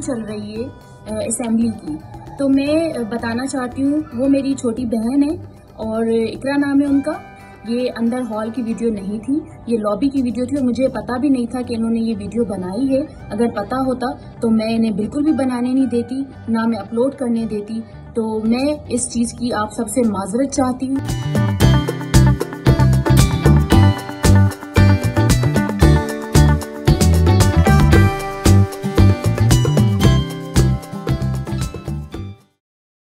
चल रही है असेंबली की, तो मैं बताना चाहती हूँ, वो मेरी छोटी बहन है और इकरा नाम है उनका। ये अंदर हॉल की वीडियो नहीं थी, ये लॉबी की वीडियो थी और मुझे पता भी नहीं था कि इन्होंने ये वीडियो बनाई है। अगर पता होता तो मैं इन्हें बिल्कुल भी बनाने नहीं देती, ना मैं अपलोड करने देती। तो मैं इस चीज़ की आप सबसे माजरत चाहती हूँ।